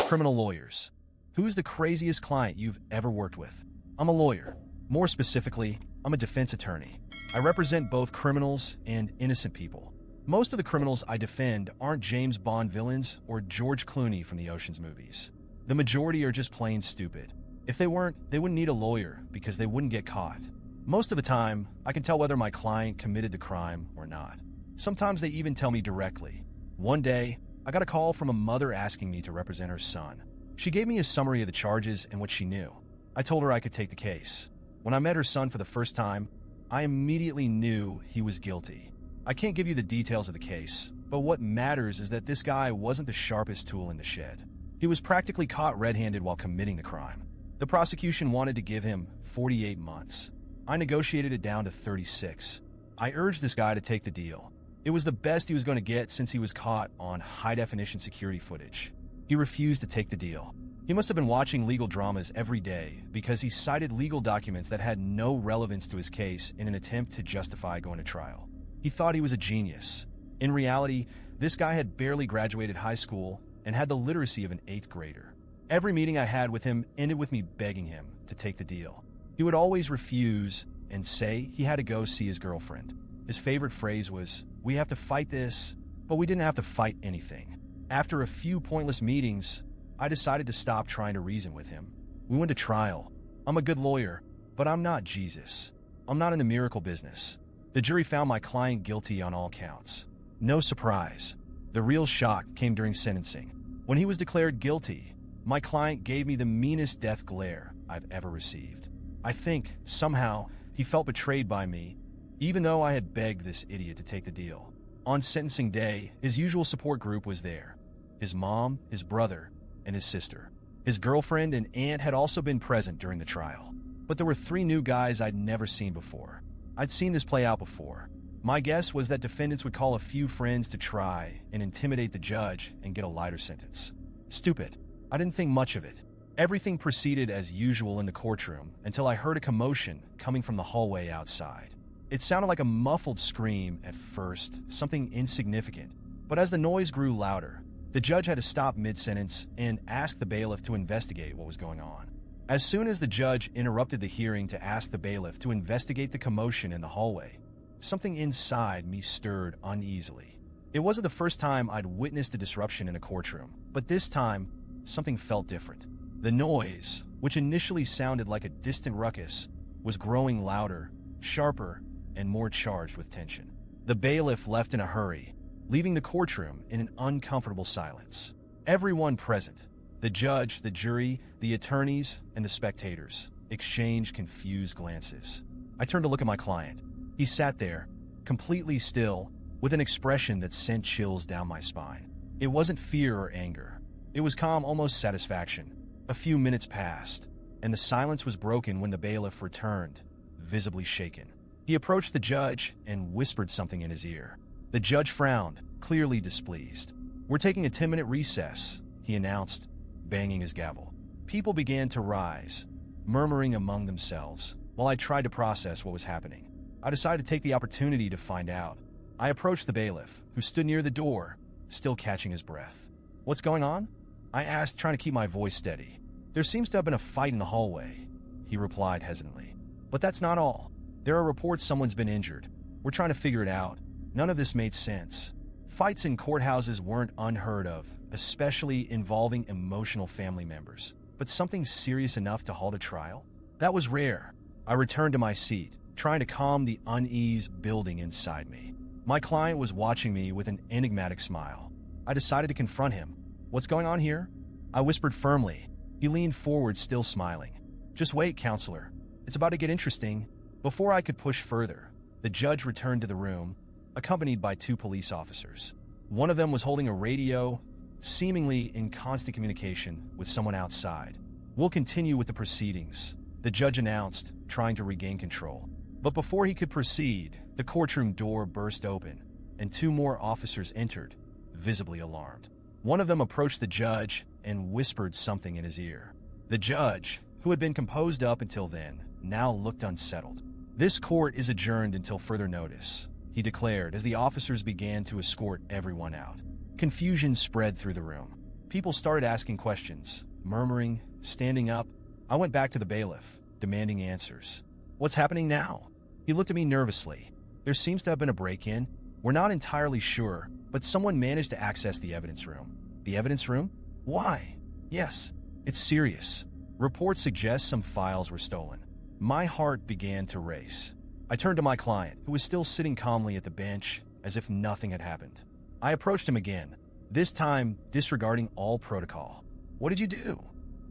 Criminal lawyers. Who's the craziest client you've ever worked with? I'm a lawyer. More specifically, I'm a defense attorney. I represent both criminals and innocent people. Most of the criminals I defend aren't James Bond villains or George Clooney from the Ocean's movies. The majority are just plain stupid. If they weren't, they wouldn't need a lawyer because they wouldn't get caught. Most of the time, I can tell whether my client committed the crime or not. Sometimes they even tell me directly. One day, I got a call from a mother asking me to represent her son. She gave me a summary of the charges and what she knew. I told her I could take the case. When I met her son for the first time, I immediately knew he was guilty. I can't give you the details of the case, but what matters is that this guy wasn't the sharpest tool in the shed. He was practically caught red-handed while committing the crime. The prosecution wanted to give him 48 months. I negotiated it down to 36. I urged this guy to take the deal. It was the best he was going to get since he was caught on high-definition security footage. He refused to take the deal. He must have been watching legal dramas every day because he cited legal documents that had no relevance to his case in an attempt to justify going to trial. He thought he was a genius. In reality, this guy had barely graduated high school and had the literacy of an 8th grader. Every meeting I had with him ended with me begging him to take the deal. He would always refuse and say he had to go see his girlfriend. His favorite phrase was, "We have to fight this," but we didn't have to fight anything. After a few pointless meetings, I decided to stop trying to reason with him. We went to trial. I'm a good lawyer, but I'm not Jesus. I'm not in the miracle business. The jury found my client guilty on all counts. No surprise. The real shock came during sentencing. When he was declared guilty, my client gave me the meanest death glare I've ever received. I think, somehow, he felt betrayed by me, even though I had begged this idiot to take the deal. On sentencing day, his usual support group was there. His mom, his brother, and his sister. His girlfriend and aunt had also been present during the trial. But there were 3 new guys I'd never seen before. I'd seen this play out before. My guess was that defendants would call a few friends to try and intimidate the judge and get a lighter sentence. Stupid. I didn't think much of it. Everything proceeded as usual in the courtroom until I heard a commotion coming from the hallway outside. It sounded like a muffled scream at first, something insignificant. But as the noise grew louder, the judge had to stop mid-sentence and ask the bailiff to investigate what was going on. As soon as the judge interrupted the hearing to ask the bailiff to investigate the commotion in the hallway, something inside me stirred uneasily. It wasn't the first time I'd witnessed a disruption in a courtroom, but this time, something felt different. The noise, which initially sounded like a distant ruckus, was growing louder, sharper, and more charged with tension. The bailiff left in a hurry, leaving the courtroom in an uncomfortable silence. Everyone present, the judge, the jury, the attorneys, and the spectators, exchanged confused glances. I turned to look at my client. He sat there, completely still, with an expression that sent chills down my spine. It wasn't fear or anger. It was calm, almost satisfaction. A few minutes passed, and the silence was broken when the bailiff returned, visibly shaken. He approached the judge and whispered something in his ear. The judge frowned, clearly displeased. "We're taking a 10-minute recess," he announced, banging his gavel. People began to rise, murmuring among themselves, while I tried to process what was happening. I decided to take the opportunity to find out. I approached the bailiff, who stood near the door, still catching his breath. "What's going on?" I asked, trying to keep my voice steady. "There seems to have been a fight in the hallway," he replied hesitantly. "But that's not all. There are reports someone's been injured. We're trying to figure it out. None of this made sense." Fights in courthouses weren't unheard of, especially involving emotional family members. But something serious enough to halt a trial? That was rare. I returned to my seat, trying to calm the unease building inside me. My client was watching me with an enigmatic smile. I decided to confront him. "What's going on here?" I whispered firmly. He leaned forward, still smiling. "Just wait, counselor. It's about to get interesting." Before I could push further, the judge returned to the room, accompanied by 2 police officers. One of them was holding a radio, seemingly in constant communication with someone outside. "We'll continue with the proceedings," the judge announced, trying to regain control. But before he could proceed, the courtroom door burst open, and 2 more officers entered, visibly alarmed. One of them approached the judge and whispered something in his ear. The judge, who had been composed up until then, now looked unsettled. "This court is adjourned until further notice," he declared as the officers began to escort everyone out. Confusion spread through the room. People started asking questions, murmuring, standing up. I went back to the bailiff, demanding answers. What's happening now? He looked at me nervously. There seems to have been a break-in. We're not entirely sure, but someone managed to access the evidence room. The evidence room? Why? Yes, it's serious. Reports suggest some files were stolen. My heart began to race. I turned to my client, who was still sitting calmly at the bench, as if nothing had happened. I approached him again, this time disregarding all protocol. What did you do?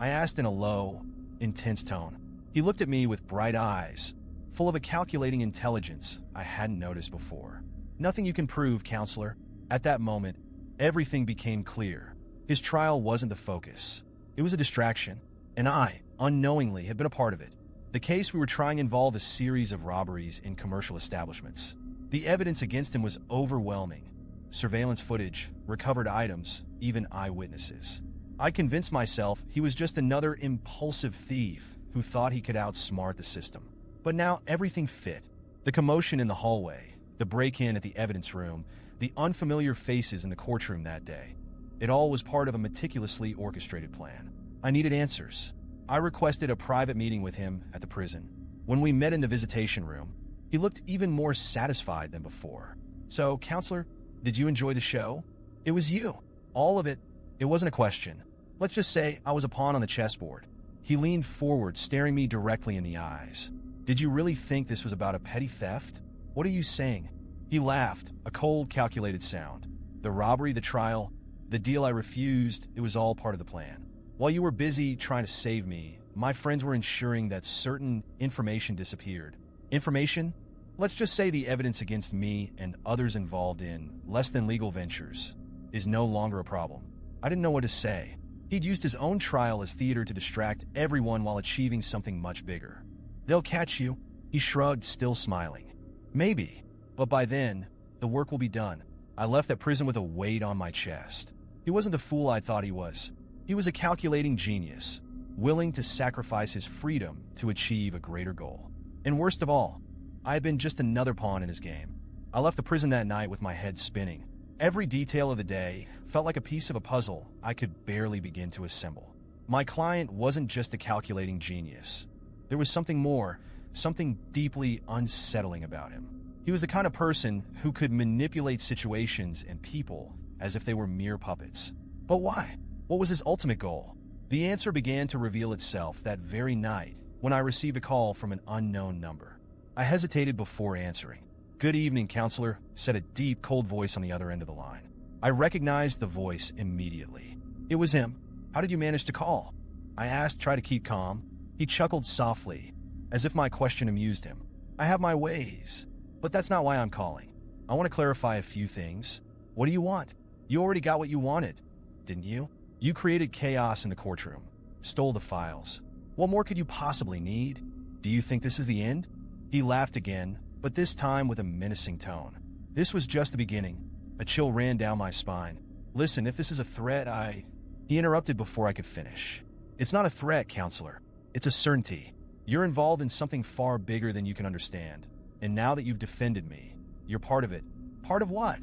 I asked in a low, intense tone. He looked at me with bright eyes, full of a calculating intelligence I hadn't noticed before. Nothing you can prove, counselor. At that moment, everything became clear. His trial wasn't the focus. It was a distraction, and I, unknowingly, had been a part of it. The case we were trying involved a series of robberies in commercial establishments. The evidence against him was overwhelming. Surveillance footage, recovered items, even eyewitnesses. I convinced myself he was just another impulsive thief who thought he could outsmart the system. But now everything fit. The commotion in the hallway, the break-in at the evidence room, the unfamiliar faces in the courtroom that day. It all was part of a meticulously orchestrated plan. I needed answers. I requested a private meeting with him at the prison. When we met in the visitation room, he looked even more satisfied than before. So, counselor, did you enjoy the show? It was you. All of it. It wasn't a question. Let's just say I was a pawn on the chessboard. He leaned forward, staring me directly in the eyes. Did you really think this was about a petty theft? What are you saying? He laughed, a cold, calculated sound. The robbery, the trial, the deal I refused, it was all part of the plan. While you were busy trying to save me, my friends were ensuring that certain information disappeared. Information? Let's just say the evidence against me and others involved in less-than-legal ventures is no longer a problem. I didn't know what to say. He'd used his own trial as theater to distract everyone while achieving something much bigger. They'll catch you, he shrugged, still smiling. Maybe, but by then, the work will be done. I left that prison with a weight on my chest. He wasn't the fool I thought he was. He was a calculating genius, willing to sacrifice his freedom to achieve a greater goal. And worst of all, I had been just another pawn in his game. I left the prison that night with my head spinning. Every detail of the day felt like a piece of a puzzle I could barely begin to assemble. My client wasn't just a calculating genius. There was something more, something deeply unsettling about him. He was the kind of person who could manipulate situations and people as if they were mere puppets. But why? What was his ultimate goal? The answer began to reveal itself that very night when I received a call from an unknown number. I hesitated before answering. "Good evening, counselor," said a deep, cold voice on the other end of the line. I recognized the voice immediately. It was him. "How did you manage to call?" I asked, try to keep calm. He chuckled softly, as if my question amused him. "I have my ways, but that's not why I'm calling. I want to clarify a few things. What do you want? You already got what you wanted, didn't you? You created chaos in the courtroom, stole the files. What more could you possibly need? Do you think this is the end?" He laughed again, but this time with a menacing tone. This was just the beginning. A chill ran down my spine. "Listen, if this is a threat, He interrupted before I could finish. "It's not a threat, counselor. It's a certainty. You're involved in something far bigger than you can understand. And now that you've defended me, you're part of it." "Part of what?"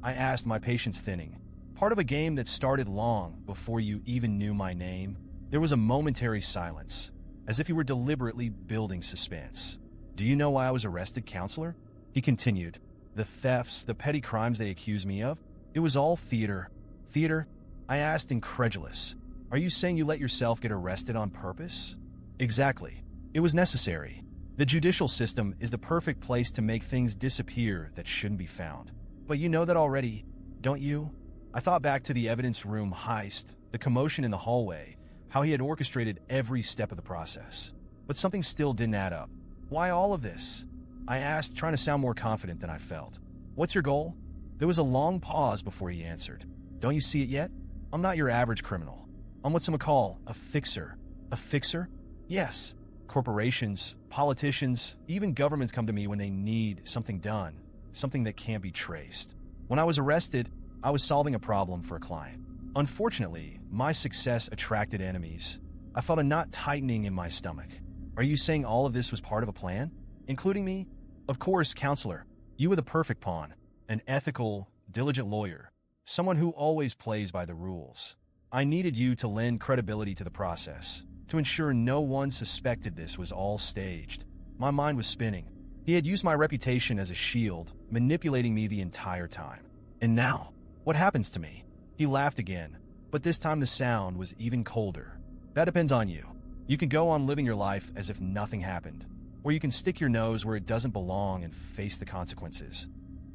I asked, my patience thinning. "Part of a game that started long before you even knew my name." There was a momentary silence, as if he were deliberately building suspense. "Do you know why I was arrested, counselor?" He continued. "The thefts, the petty crimes they accuse me of, it was all theater." "Theater?" I asked, incredulous. "Are you saying you let yourself get arrested on purpose?" "Exactly. It was necessary. The judicial system is the perfect place to make things disappear that shouldn't be found. But you know that already, don't you?" I thought back to the evidence room heist, the commotion in the hallway, how he had orchestrated every step of the process. But something still didn't add up. "Why all of this?" I asked, trying to sound more confident than I felt. "What's your goal?" There was a long pause before he answered. "Don't you see it yet? I'm not your average criminal. I'm what some call a fixer." "A fixer?" "Yes. Corporations, politicians, even governments come to me when they need something done, something that can't be traced. When I was arrested, I was solving a problem for a client. Unfortunately, my success attracted enemies. I felt a knot tightening in my stomach. Are you saying all of this was part of a plan? Including me?" "Of course, counselor. You were the perfect pawn. An ethical, diligent lawyer. Someone who always plays by the rules. I needed you to lend credibility to the process, to ensure no one suspected this was all staged. My mind was spinning. He had used my reputation as a shield, manipulating me the entire time. And now, what happens to me? He laughed again, but this time the sound was even colder. That depends on you. You can go on living your life as if nothing happened, or you can stick your nose where it doesn't belong and face the consequences.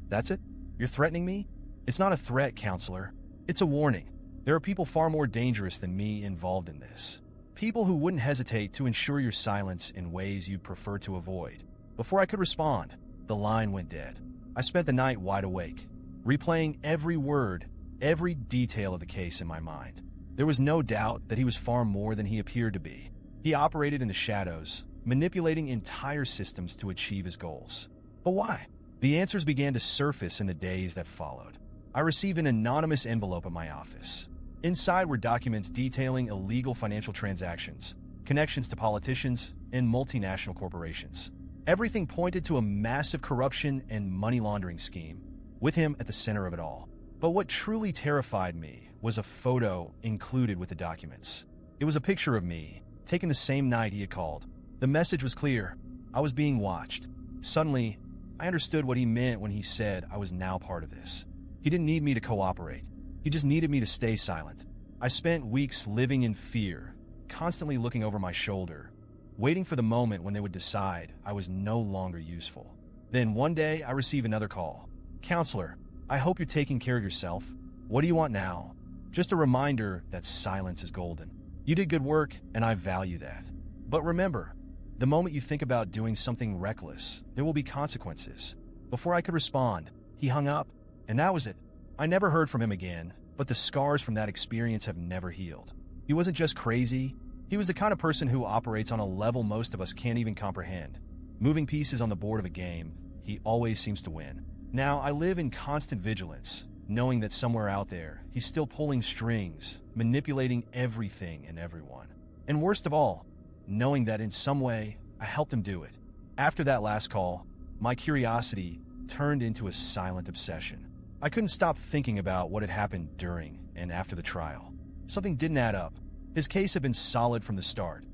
That's it? You're threatening me? It's not a threat, counselor. It's a warning. There are people far more dangerous than me involved in this. People who wouldn't hesitate to ensure your silence in ways you'd prefer to avoid. Before I could respond, the line went dead. I spent the night wide awake, replaying every word, every detail of the case in my mind. There was no doubt that he was far more than he appeared to be. He operated in the shadows, manipulating entire systems to achieve his goals. But why? The answers began to surface in the days that followed. I received an anonymous envelope at my office. Inside were documents detailing illegal financial transactions, connections to politicians, and multinational corporations. Everything pointed to a massive corruption and money laundering scheme, with him at the center of it all. But what truly terrified me was a photo included with the documents. It was a picture of me, taken the same night he had called. The message was clear. I was being watched. Suddenly, I understood what he meant when he said I was now part of this. He didn't need me to cooperate. He just needed me to stay silent. I spent weeks living in fear, constantly looking over my shoulder, waiting for the moment when they would decide I was no longer useful. Then one day, I received another call. "Counselor, I hope you're taking care of yourself. What do you want now?" Just a reminder that silence is golden. You did good work, and I value that. But remember, the moment you think about doing something reckless, there will be consequences. Before I could respond, he hung up, and that was it. I never heard from him again, but the scars from that experience have never healed. He wasn't just crazy. He was the kind of person who operates on a level most of us can't even comprehend. Moving pieces on the board of a game, he always seems to win. Now, I live in constant vigilance, knowing that somewhere out there, he's still pulling strings, manipulating everything and everyone. And worst of all, knowing that in some way, I helped him do it. After that last call, my curiosity turned into a silent obsession. I couldn't stop thinking about what had happened during and after the trial. Something didn't add up. His case had been solid from the start.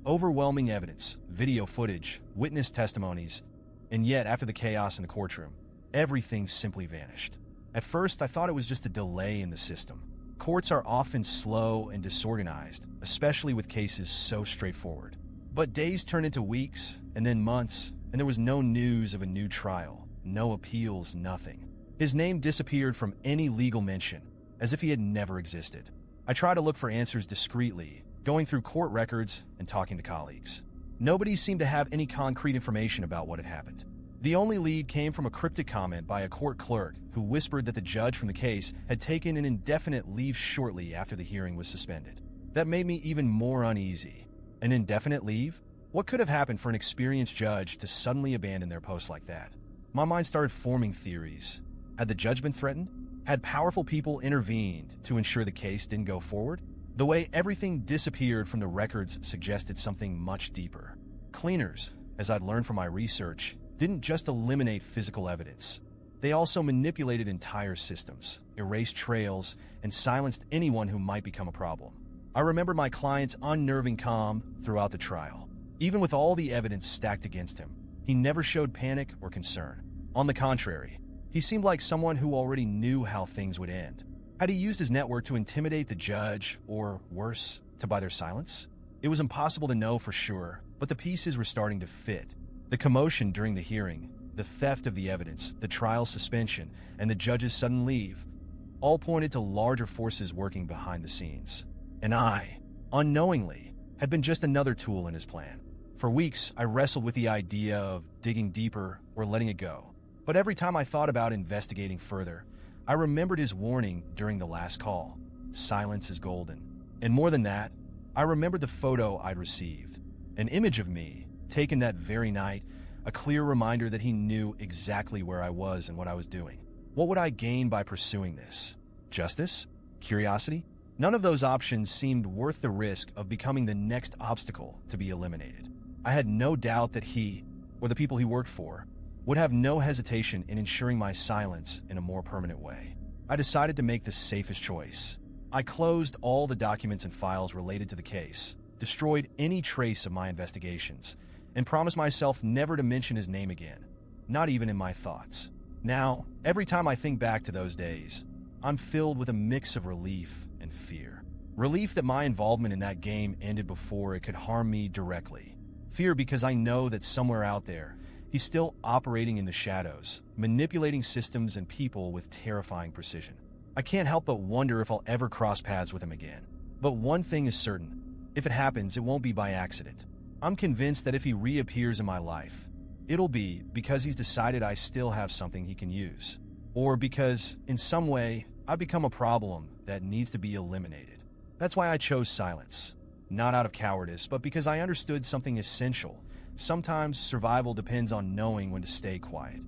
Overwhelming evidence, video footage, witness testimonies, and yet after the chaos in the courtroom, everything simply vanished. At first, I thought it was just a delay in the system. Courts are often slow and disorganized, especially with cases so straightforward. But days turned into weeks, and then months, and there was no news of a new trial, no appeals, nothing. His name disappeared from any legal mention, as if he had never existed. I tried to look for answers discreetly, going through court records and talking to colleagues. Nobody seemed to have any concrete information about what had happened. The only lead came from a cryptic comment by a court clerk who whispered that the judge from the case had taken an indefinite leave shortly after the hearing was suspended. That made me even more uneasy. An indefinite leave? What could have happened for an experienced judge to suddenly abandon their post like that? My mind started forming theories. Had the judge been threatened? Had powerful people intervened to ensure the case didn't go forward? The way everything disappeared from the records suggested something much deeper. Cleaners, as I'd learned from my research, didn't just eliminate physical evidence. They also manipulated entire systems, erased trails, and silenced anyone who might become a problem. I remember my client's unnerving calm throughout the trial. Even with all the evidence stacked against him, he never showed panic or concern. On the contrary, he seemed like someone who already knew how things would end. Had he used his network to intimidate the judge, or worse, to buy their silence? It was impossible to know for sure, but the pieces were starting to fit. The commotion during the hearing, the theft of the evidence, the trial suspension, and the judge's sudden leave, all pointed to larger forces working behind the scenes. And I, unknowingly, had been just another tool in his plan. For weeks, I wrestled with the idea of digging deeper or letting it go. But every time I thought about investigating further, I remembered his warning during the last call. Silence is golden. And more than that, I remembered the photo I'd received. An image of me, taken that very night, a clear reminder that he knew exactly where I was and what I was doing. What would I gain by pursuing this? Justice? Curiosity? None of those options seemed worth the risk of becoming the next obstacle to be eliminated. I had no doubt that he, or the people he worked for, would have no hesitation in ensuring my silence in a more permanent way. I decided to make the safest choice. I closed all the documents and files related to the case, destroyed any trace of my investigations, and promised myself never to mention his name again, not even in my thoughts. Now, every time I think back to those days, I'm filled with a mix of relief and fear. Relief that my involvement in that game ended before it could harm me directly. Fear because I know that somewhere out there, he's still operating in the shadows, manipulating systems and people with terrifying precision. I can't help but wonder if I'll ever cross paths with him again. But one thing is certain. If it happens, it won't be by accident. I'm convinced that if he reappears in my life, it'll be because he's decided I still have something he can use. Or because, in some way, I've become a problem that needs to be eliminated. That's why I chose silence. Not out of cowardice, but because I understood something essential. Sometimes survival depends on knowing when to stay quiet.